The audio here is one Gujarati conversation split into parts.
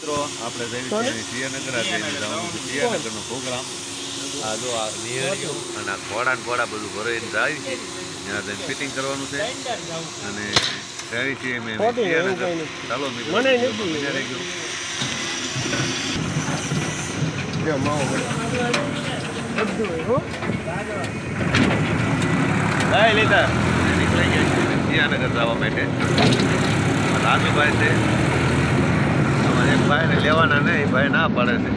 મિત્રો આપણે જઈ છીએ સિયાનગર સિયાનગરનો પ્રોગ્રામ આ જો આ નિયળિયું અને આ ઘોડા ને ઘોડા બધું ભરાઈને જાય છે ત્યાં જઈને ફિટિંગ કરવાનું છે અને જાય છીએ અમે સિયાનગર. ચાલો મિત્રો લીધા નીકળી ગયા છીએ સિયાનગર જવા માટે. રાજુભાઈ છે એક ભાઈને લેવાના ને એ ભાઈ ના પડે છે.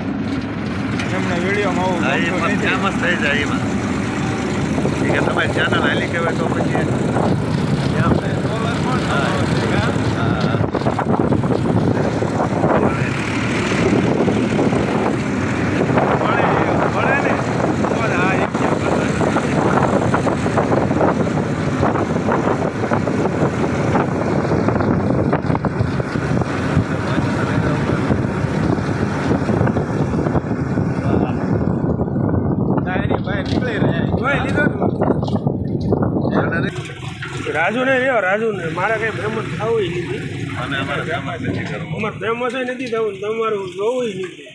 ફેમસ થઈ જાય એમાં કે તમારી ચેનલ હાલી કહેવાય તો પછી રાજુ ને રહ્યો રાજુ ને મારે કઈ ફેમસ થવું નથી અને અમારે ફેમસ નથી કરવું. અમારે ફેમસ નથી થવું તમારું જોવું નથી.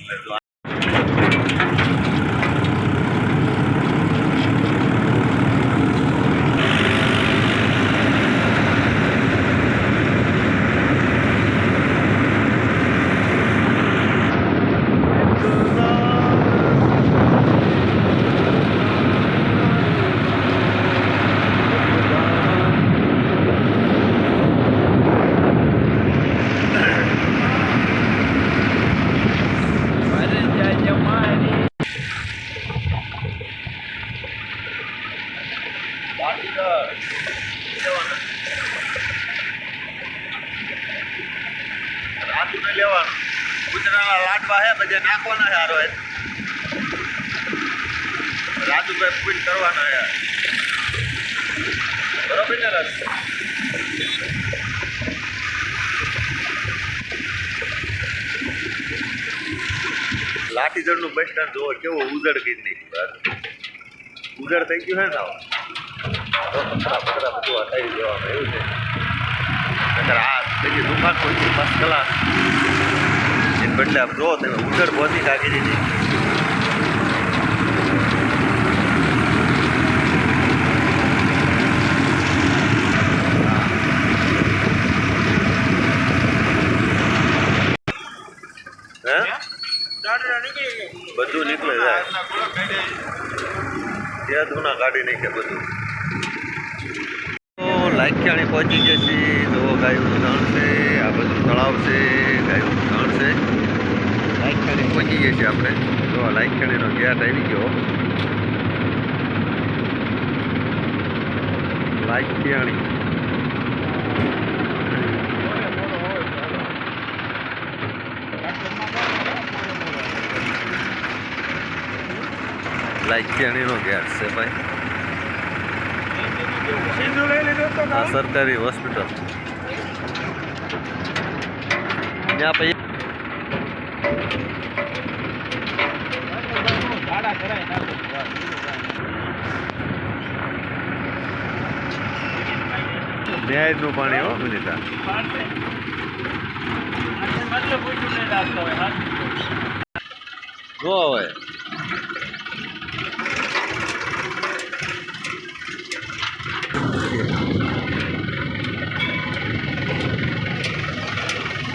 લેવાનું ગુજરાતના લાડવા હે બધા નાખવાના છે હારો રાજુભાઈ પૂરી કરવાના હે બરોબર ને રાજ. લાઠીગઢનું બસ સ્ટેન્ડ જોવો કેવો ઉજળ કઈ નાખ્યું. ઉજળ થઈ ગયું હે ને પતરા પતરા બધું હટાવી દેવામાં એવું છે. આ બધી દુકાન કોઈ ફર્સ્ટ ક્લાસ એને બદલે આપ જો તમે ઉજળ પહોંચી નાખી દીધી. હે બધું નીકળે જાય ત્યાં ધૂના કાઢી નાખે બધું. લાખ્યાણી પહોંચી ગયા છીએ. જો ગાયનું ધાણ છે, આ બધું તળાવ છે, ગાયનું ધાણ છે. લાખ્યાણી પહોંચી ગયા છીએ આપણે. જો આ લાખ્યાણીનો ગેટ આવી ગયો. લાખ્યાણી લાખ્યાણીનો ગેટ છે ભાઈ. આ સરકારી હોસ્પિટલ ત્યાં પછી ન્યાયનું પાણી હો સુનિતા. જો હવે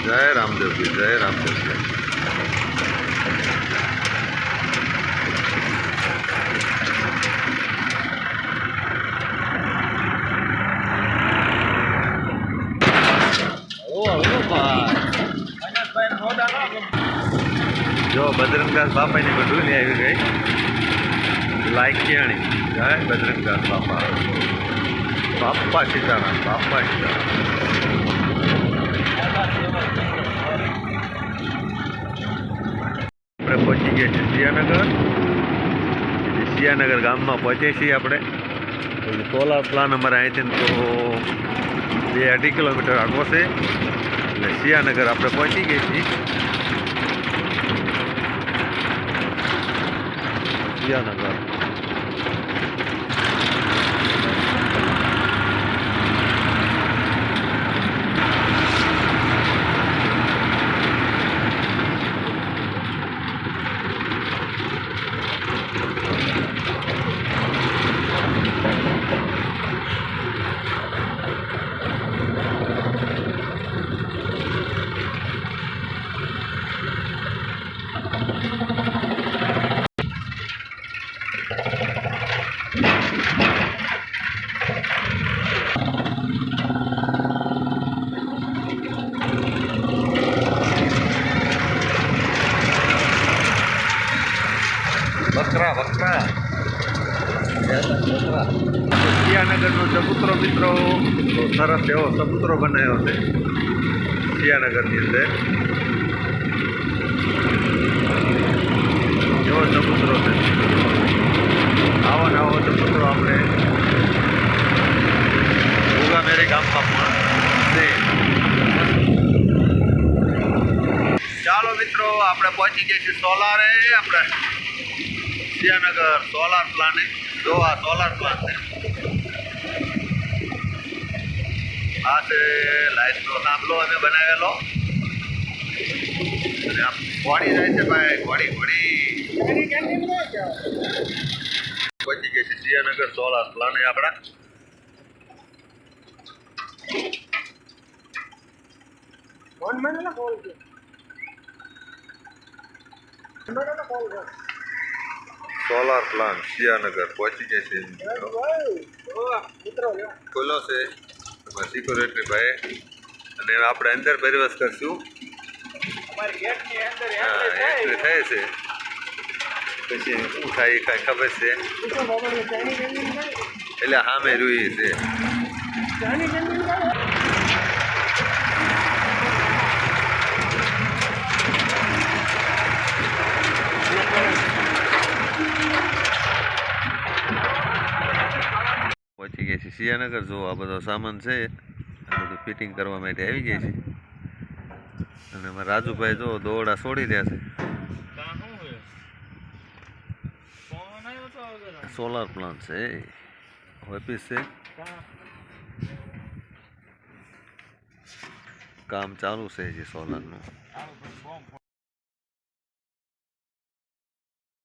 જય રામદેવજી, જય રામદેવજી. જો બજરંગદાસ બાપાની બધું આવી ગઈ. લાખ્યાણી જય બજરંગદાસ બાપા. બાપા સીતારામ, બાપા સીતારામ. આપણે પહોંચી ગયા છીએ સિયાનગર. સિયાનગર ગામમાં પહોંચીએ છીએ આપણે. સોલાર પ્લાન અમારે અહીંથી તો 2-2.5 કિલોમીટર આગળ છે. એટલે સિયાનગર આપણે પહોંચી ગયા છીએ. સિયાનગર સિયાનગરનો ચબૂતરો મિત્રો તો સરસ એવો ચબૂતરો બનાવ્યો છે સિયાનગરની અંદર. એવો ચબૂતરો છે. આવો ને આવો ચબૂતરો આપણે ઉગામેરી ગામમાં પણ છે. ચાલો મિત્રો આપણે પહોંચી ગયા છીએ સોલારે. આપણે સિયાનગર સોલાર પ્લાન્ટ જો આ સોલાર પ્લાન્ટ છે. આ છે લાઇટનો થાંભલો અમે બનાવેલો અને આમ ઘોડી જાય છે ભાઈ, ઘોડી પહોંચી ગયા છે સિયાનગર સોલાર પ્લાન્ટ આપણા. સોલાર પ્લાન્ટ સિયાનગર પહોંચી ગયા છે મિત્રો. ખુલ્લો છે સિક્યુરિટી ભાઈ અને આપણે અંદર પ્રવેશ કરશું. એન્ટ્રી થાય છે પછી શું થાય એ કાંઈ ખબર છે એટલે સામે રૂઈ છે. પહોંચી ગયા છે સિયાનગર. જો આ બધો સામાન છે આ બધું ફિટિંગ કરવા માટે આવી ગયા છે અને અમારા રાજુભાઈ જો દોરડા છોડી રહ્યા છે. સોલાર પ્લાન્ટ છે, ઓફિસ છે, કામ ચાલુ છે જે સોલારનું.